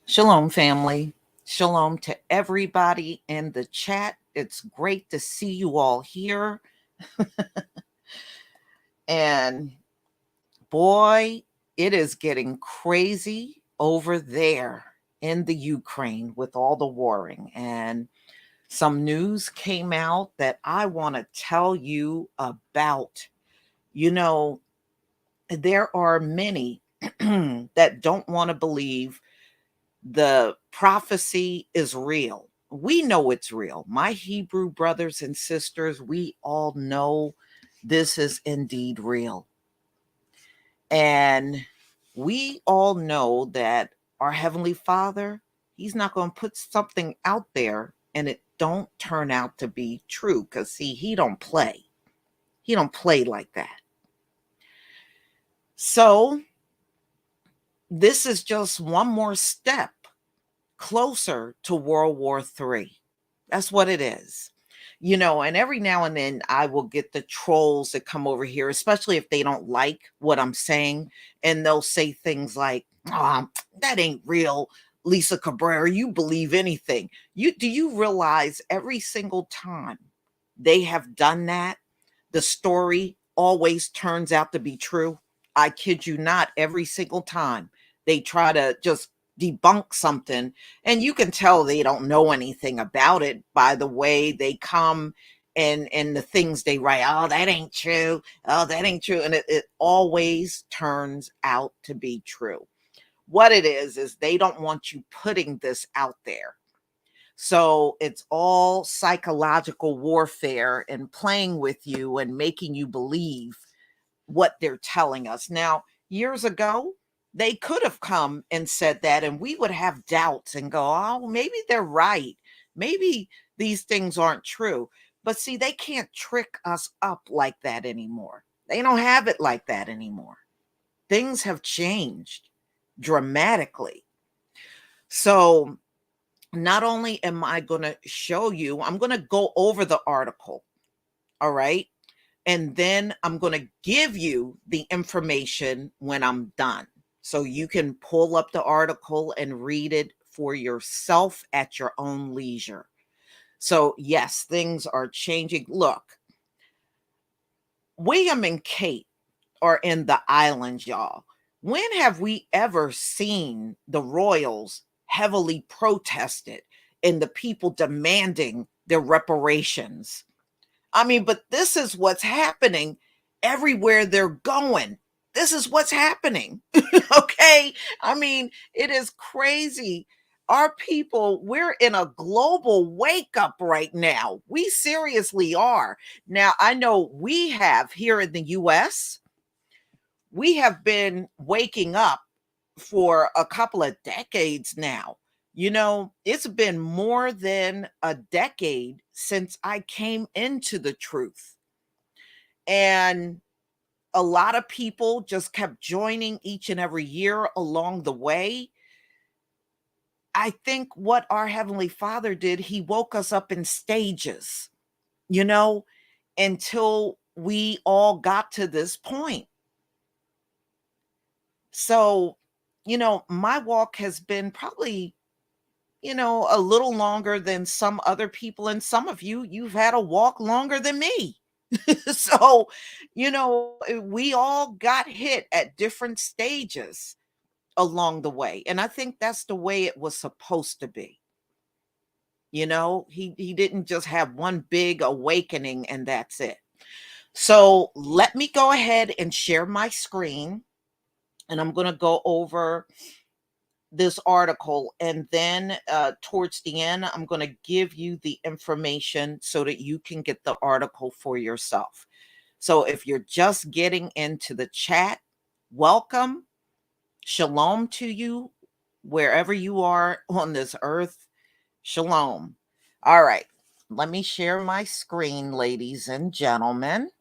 Shalom, family. Shalom to everybody in the chat. It's great to see you all here. And boy, it is getting crazy over there in the Ukraine with all the warring. And some news came out that I want to tell you about. You know, there are many that don't want to believe the prophecy is real. We know it's real. My Hebrew brothers and sisters, we all know this is indeed real. And we all know that our Heavenly Father, He's not going to put something out there and it don't turn out to be true. Because see, He don't play. He don't play like that. So this is just one more step closer to World War III. That's what it is. And every now and then I will get the trolls that come over here, especially if they don't like what I'm saying. And they'll say things like, that ain't real, Lisa Cabrera. You believe anything. Do you realize every single time they have done that, the story always turns out to be true? I kid you not, every single time they try to just debunk something, and you can tell they don't know anything about it by the way they come and the things they write. Oh, that ain't true. Oh, that ain't true. And it always turns out to be true. What it is they don't want you putting this out there. So it's all psychological warfare and playing with you and making you believe what they're telling us. Now, years ago, they could have come and said that, and we would have doubts and go, oh, maybe they're right. Maybe these things aren't true. But see, they can't trick us up like that anymore. They don't have it like that anymore. Things have changed dramatically. So, not only am I going to show you, I'm going to go over the article. All right. And then I'm going to give you the information when I'm done. So you can pull up the article and read it for yourself at your own leisure. So, yes, things are changing. Look, William and Kate are in the islands, y'all. When have we ever seen the royals heavily protested and the people demanding their reparations? I mean, but this is what's happening everywhere they're going. This is what's happening. Okay. I mean, it is crazy. Our people, we're in a global wake up right now. We seriously are. Now, I know we have here in the US, we have been waking up for a couple of decades now. It's been more than a decade since I came into the truth. And a lot of people just kept joining each and every year along the way. I think what our Heavenly Father did, He woke us up in stages, you know, until we all got to this point. So, my walk has been probably, a little longer than some other people. And some of you, you've had a walk longer than me. So, we all got hit at different stages along the way. And I think that's the way it was supposed to be. He didn't just have one big awakening and that's it. So let me go ahead and share my screen, and I'm going to go over this article, and then towards the end I'm going to give you the information so that you can get the article for yourself. So if you're just getting into the chat, welcome. Shalom to you wherever you are on this earth. Shalom. All right, let me share my screen, ladies and gentlemen.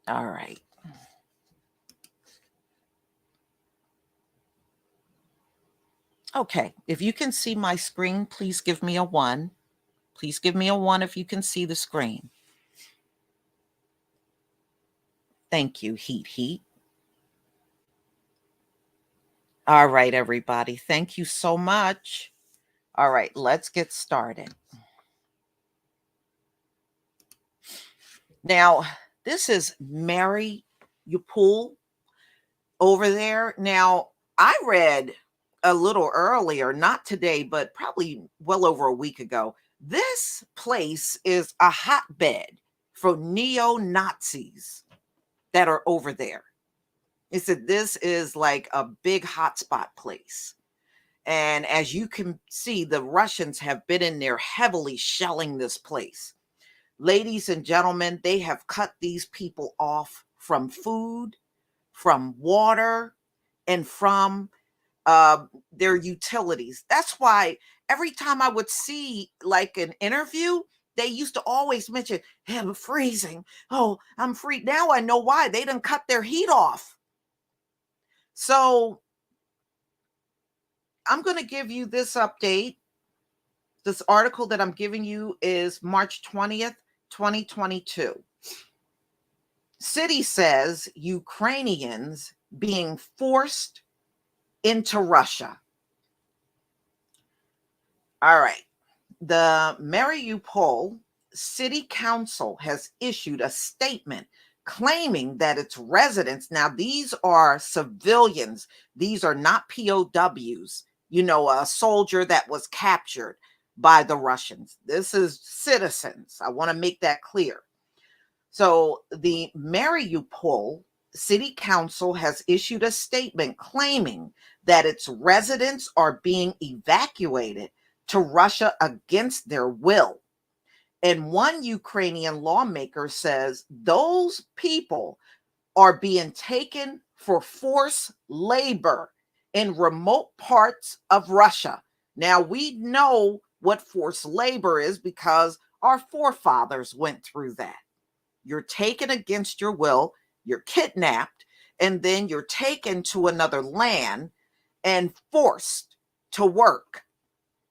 All right. Okay, if you can see my screen, please give me a 1. Please give me a 1 if you can see the screen. Thank you, Heat Heat. All right, everybody. Thank you so much. All right, let's get started. Now, this is Mary Upul over there. Now, I read a little earlier, not today, but probably well over a week ago. This place is a hotbed for neo Nazis that are over there. It said this is like a big hotspot place. And as you can see, the Russians have been in there heavily shelling this place. Ladies and gentlemen, they have cut these people off from food, from water, and from their utilities. That's why every time I would see like an interview, they used to always mention, hey, I'm freezing. Oh, I'm free. Now I know why. They didn't cut their heat off. So I'm going to give you this update. This article that I'm giving you is March 20th, 2022. City says Ukrainians being forced into Russia. All right. The Mariupol City Council has issued a statement claiming that its residents, now these are civilians, these are not POWs, a soldier that was captured by the Russians. This is citizens. I want to make that clear. So the Mariupol City Council has issued a statement claiming that its residents are being evacuated to Russia against their will. And one Ukrainian lawmaker says those people are being taken for forced labor in remote parts of Russia. Now, we know what forced labor is because our forefathers went through that. You're taken against your will, you're kidnapped, and then you're taken to another land and forced to work,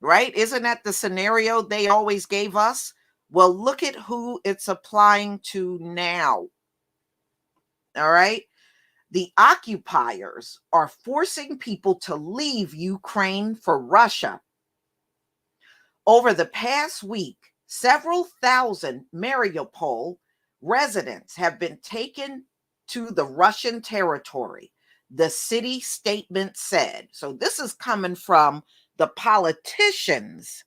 right? Isn't that the scenario they always gave us? Well, look at who it's applying to now. All right. The occupiers are forcing people to leave Ukraine for Russia. Over the past week, several thousand Mariupol residents have been taken to the Russian territory, the city statement said. So this is coming from the politicians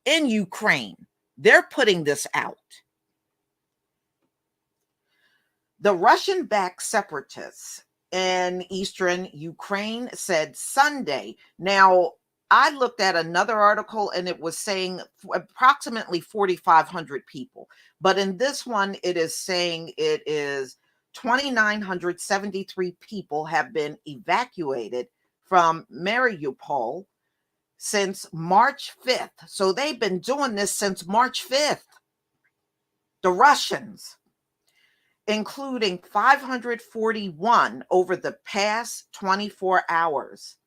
in Ukraine. They're putting this out. The Russian-backed separatists in eastern Ukraine said Sunday. Now, I looked at another article and it was saying approximately 4,500 people. But in this one, it is saying it is 2,973 people have been evacuated from Mariupol since March 5th. So they've been doing this since March 5th. The Russians, including 541 over the past 24 hours.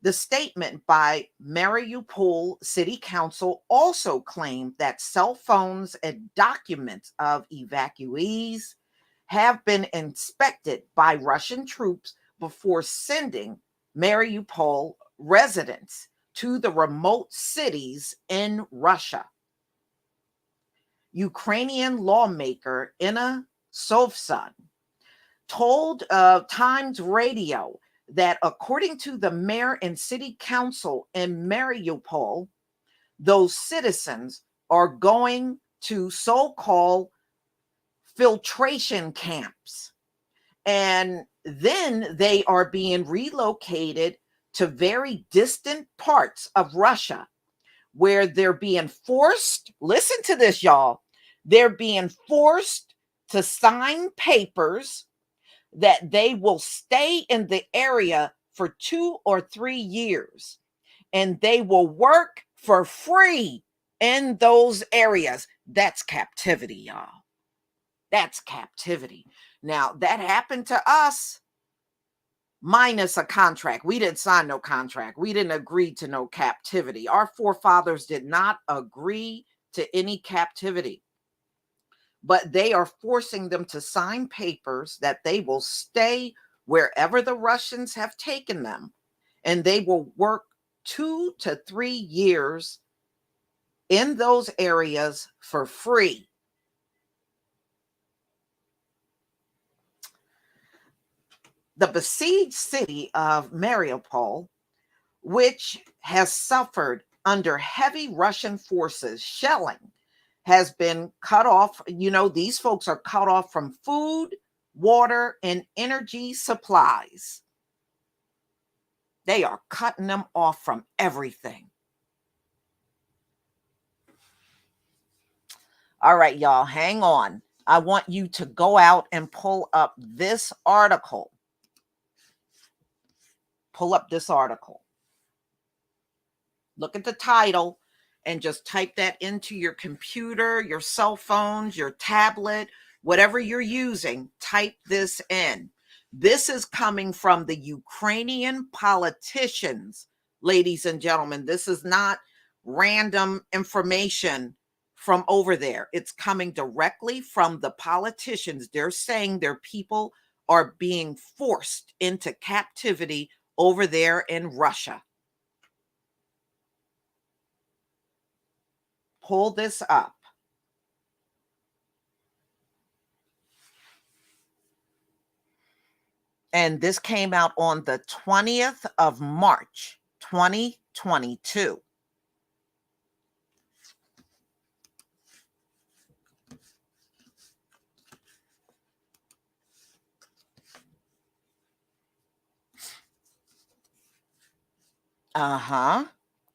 The statement by Mariupol City Council also claimed that cell phones and documents of evacuees have been inspected by Russian troops before sending Mariupol residents to the remote cities in Russia. Ukrainian lawmaker Inna Sovsun told Times Radio that according to the mayor and city council in Mariupol, those citizens are going to so-called filtration camps. And then they are being relocated to very distant parts of Russia where they're being forced, listen to this, y'all, they're being forced to sign papers that they will stay in the area for 2 or 3 years and they will work for free in those areas. That's captivity, y'all. That's captivity. Now, that happened to us minus a contract. We didn't sign no contract. We didn't agree to no captivity. Our forefathers did not agree to any captivity. but they are forcing them to sign papers that they will stay wherever the Russians have taken them, and they will work 2 to 3 years in those areas for free. The besieged city of Mariupol, which has suffered under heavy Russian forces shelling, has been cut off. These folks are cut off from food, water, and energy supplies. They are cutting them off from everything. All right, y'all, hang on. I want you to go out and pull up this article. Pull up this article. Look at the title and just type that into your computer, your cell phones, your tablet, whatever you're using. Type this in. This is coming from the Ukrainian politicians, ladies and gentlemen. This is not random information from over there. It's coming directly from the politicians. They're saying their people are being forced into captivity over there in Russia. Pull this up. And this came out on the 20th of March, 2022.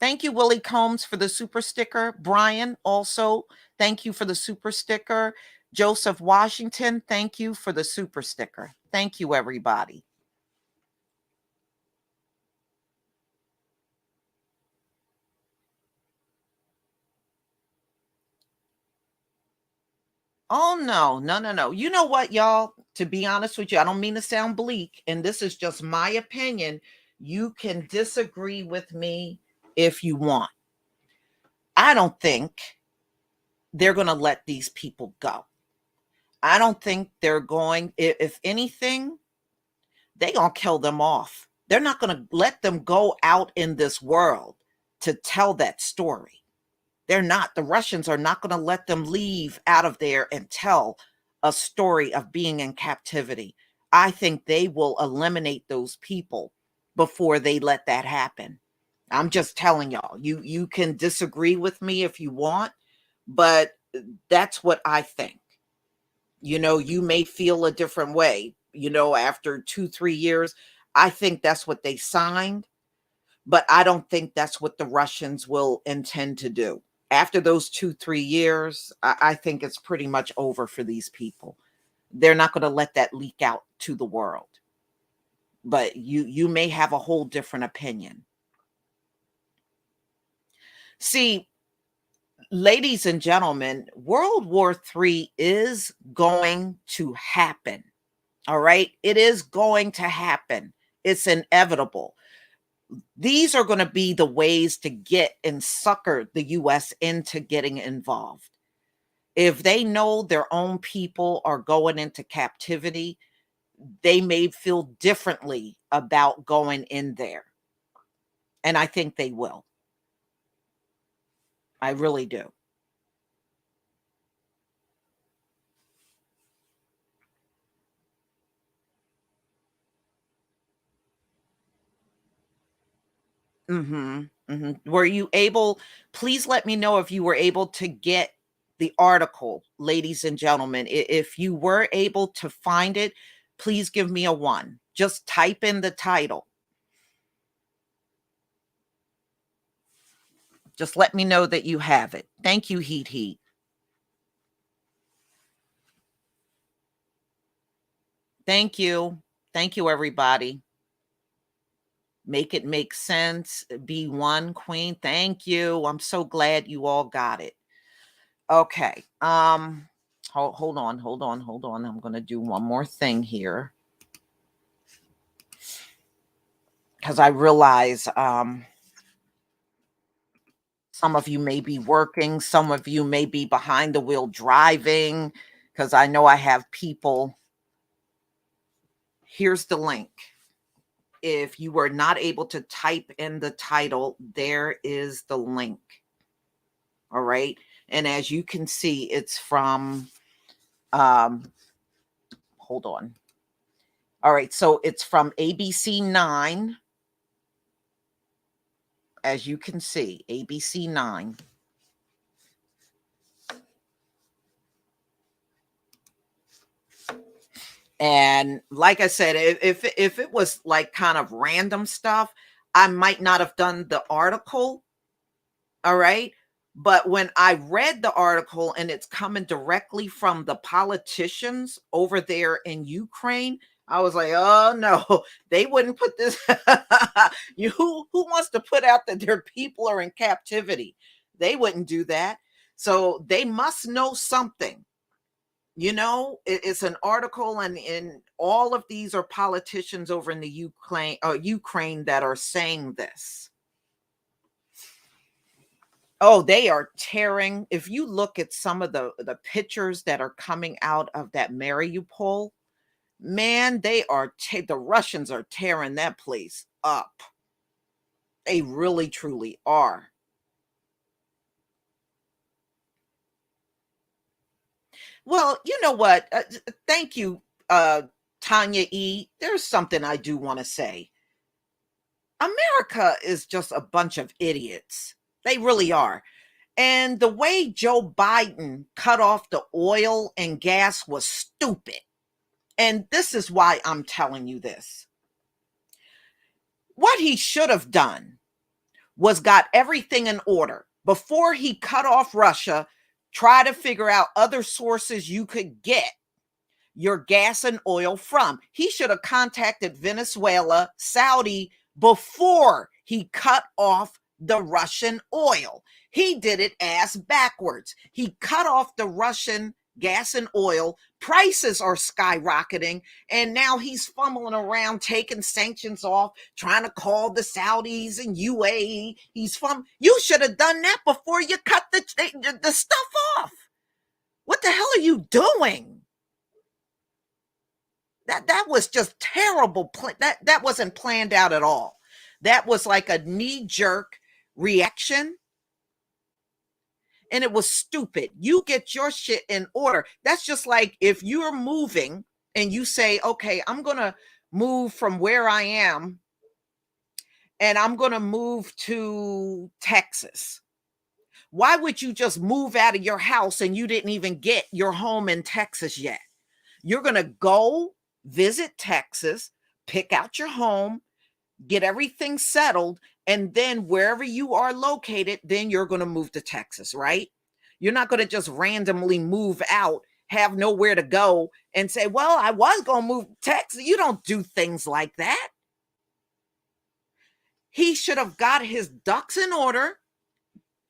Thank you, Willie Combs, for the super sticker. Brian, also, thank you for the super sticker. Joseph Washington, thank you for the super sticker. Thank you, everybody. Oh, no, no, no, no. You know what, y'all? To be honest with you, I don't mean to sound bleak, and this is just my opinion. You can disagree with me if you want. I don't think they're going to let these people go. I don't think they're going, if anything, they're going to kill them off. They're not going to let them go out in this world to tell that story. They're not. The Russians are not going to let them leave out of there and tell a story of being in captivity. I think they will eliminate those people before they let that happen. I'm just telling y'all. You can disagree with me if you want, but that's what I think. You may feel a different way, after 2, 3 years. I think that's what they signed, but I don't think that's what the Russians will intend to do. After those 2, 3 years, I think it's pretty much over for these people. They're not going to let that leak out to the world. But you may have a whole different opinion. See, ladies and gentlemen, World War III is going to happen. All right. It is going to happen. It's inevitable. These are going to be the ways to get and sucker the US into getting involved. If they know their own people are going into captivity, they may feel differently about going in there. And I think they will. I really do. Were you able, please let me know if you were able to get the article, ladies and gentlemen. If you were able to find it, please give me a 1. Just type in the title. Just let me know that you have it. Thank you, Heat Heat. Thank you. Thank you, everybody. Make it make sense. Be one, Queen. Thank you. I'm so glad you all got it. Okay. Hold on. I'm going to do one more thing here. Because I realize some of you may be working, some of you may be behind the wheel driving, because I know I have people. Here's the link. If you were not able to type in the title, there is the link. All right. And as you can see, it's from, hold on. All right. So it's from ABC 9. As you can see, ABC 9. And like I said, if it was like kind of random stuff, I might not have done the article. All right. But when I read the article and it's coming directly from the politicians over there in Ukraine, I was like, oh no, they wouldn't put this. Who wants to put out that their people are in captivity? They wouldn't do that. So they must know something. It's an article, and all of these are politicians over in the Ukraine that are saying this. Oh, they are tearing. If you look at some of the pictures that are coming out of that Mariupol, man, the Russians are tearing that place up. They really truly are. Well, you know what? Thank you, Tanya E. There's something I do want to say. America is just a bunch of idiots. They really are. And the way Joe Biden cut off the oil and gas was stupid. And this is why I'm telling you this. What he should have done was got everything in order before he cut off Russia, try to figure out other sources you could get your gas and oil from. He should have contacted Venezuela, Saudi before he cut off the Russian oil. He did it ass backwards. He cut off the Russian gas and oil. Prices are skyrocketing. And now he's fumbling around, taking sanctions off, trying to call the Saudis and UAE. You should have done that before you cut the stuff off. What the hell are you doing? That was just terrible. That wasn't planned out at all. That was like a knee-jerk reaction, and it was stupid. You get your shit in order. That's just like if you're moving and you say, okay, I'm gonna move from where I am and I'm gonna move to Texas. Why would you just move out of your house and you didn't even get your home in Texas yet? You're gonna go visit Texas, pick out your home, get everything settled, and then wherever you are located, then you're going to move to Texas, right? You're not going to just randomly move out, have nowhere to go, and say, well, I was going to move to Texas. You don't do things like that. He should have got his ducks in order.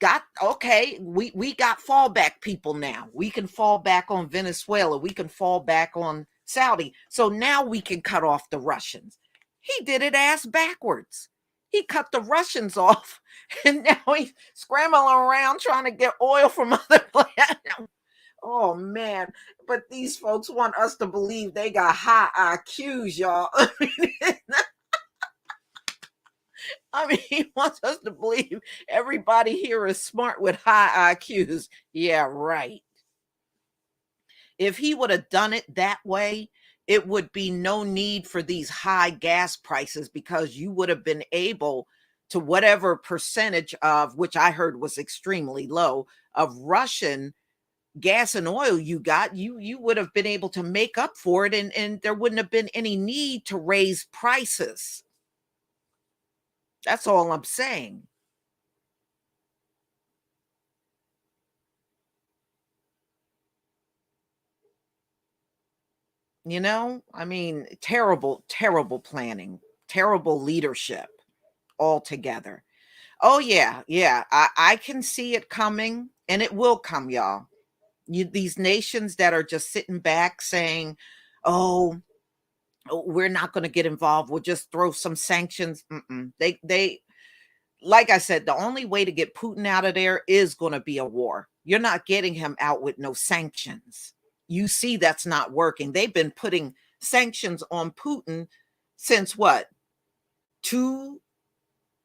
We got fallback people now. We can fall back on Venezuela. We can fall back on Saudi. So now we can cut off the Russians. He did it ass backwards. He cut the Russians off, and now he's scrambling around trying to get oil from other places. Oh man, but these folks want us to believe they got high IQs, y'all. I mean, he wants us to believe everybody here is smart with high IQs. Yeah, right. If he would have done it that way, it would be no need for these high gas prices, because you would have been able to, whatever percentage of, which I heard was extremely low, of Russian gas and oil you got, you would have been able to make up for it, and there wouldn't have been any need to raise prices. That's all I'm saying. I mean, terrible, terrible planning, terrible leadership altogether. Oh yeah, yeah. I can see it coming, and it will come, y'all. These nations that are just sitting back saying, "Oh, we're not going to get involved. We'll just throw some sanctions." They, like I said, the only way to get Putin out of there is going to be a war. You're not getting him out with no sanctions. you see that's not working. They've been putting sanctions on Putin since what? 2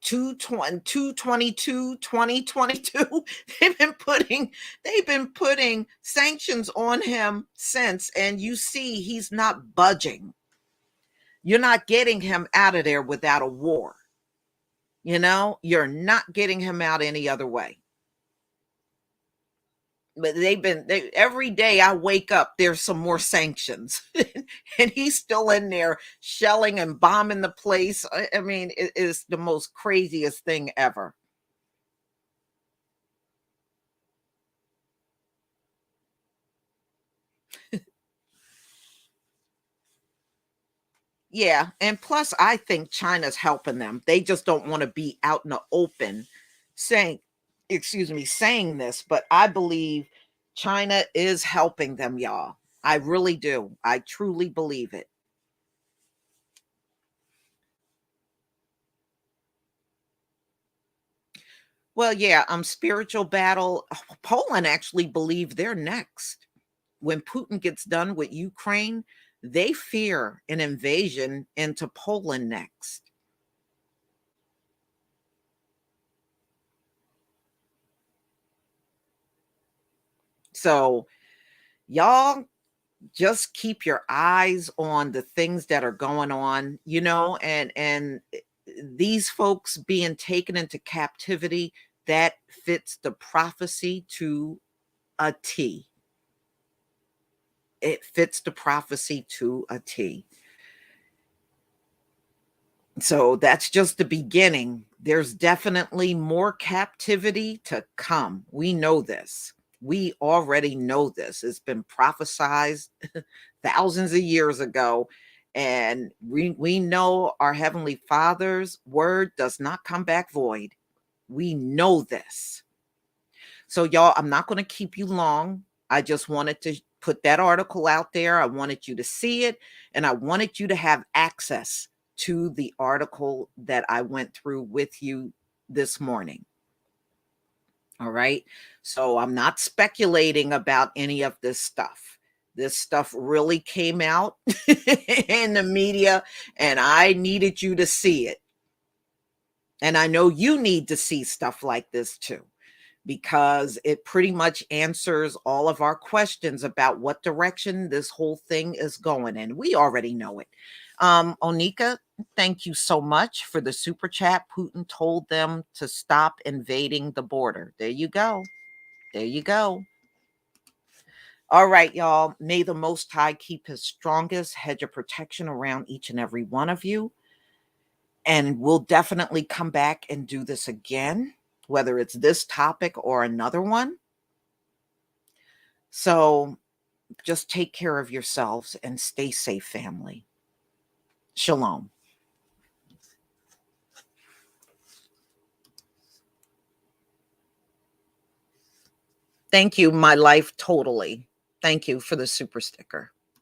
2022. They've been putting sanctions on him since, and you see he's not budging. You're not getting him out of there without a war. You're not getting him out any other way. But every day I wake up, there's some more sanctions. And he's still in there shelling and bombing the place. I mean, it is the most craziest thing ever. Yeah, and plus I think China's helping them. They just don't want to be out in the open saying, excuse me, saying this, but I believe China is helping them, y'all. I really do. I truly believe it. Well, yeah, spiritual battle. Poland actually believe they're next. When Putin gets done with Ukraine, they fear an invasion into Poland next. So, y'all just keep your eyes on the things that are going on, and these folks being taken into captivity, that fits the prophecy to a T. It fits the prophecy to a T. So that's just the beginning. There's definitely more captivity to come. We know this. We already know this. It's been prophesied thousands of years ago. And we know our Heavenly Father's word does not come back void. We know this. So, y'all, I'm not going to keep you long. I just wanted to put that article out there. I wanted you to see it, and I wanted you to have access to the article that I went through with you this morning. All right. So, I'm not speculating about any of this stuff. This stuff really came out in the media, and I needed you to see it. And I know you need to see stuff like this too, because it pretty much answers all of our questions about what direction this whole thing is going in. We already know it. Onika, thank you so much for the super chat. Putin told them to stop invading the border. There you go. There you go. All right, y'all. May the Most High keep his strongest hedge of protection around each and every one of you. And we'll definitely come back and do this again, whether it's this topic or another one. So just take care of yourselves and stay safe, family. Shalom. Thank you, my life totally. Thank you for the super sticker.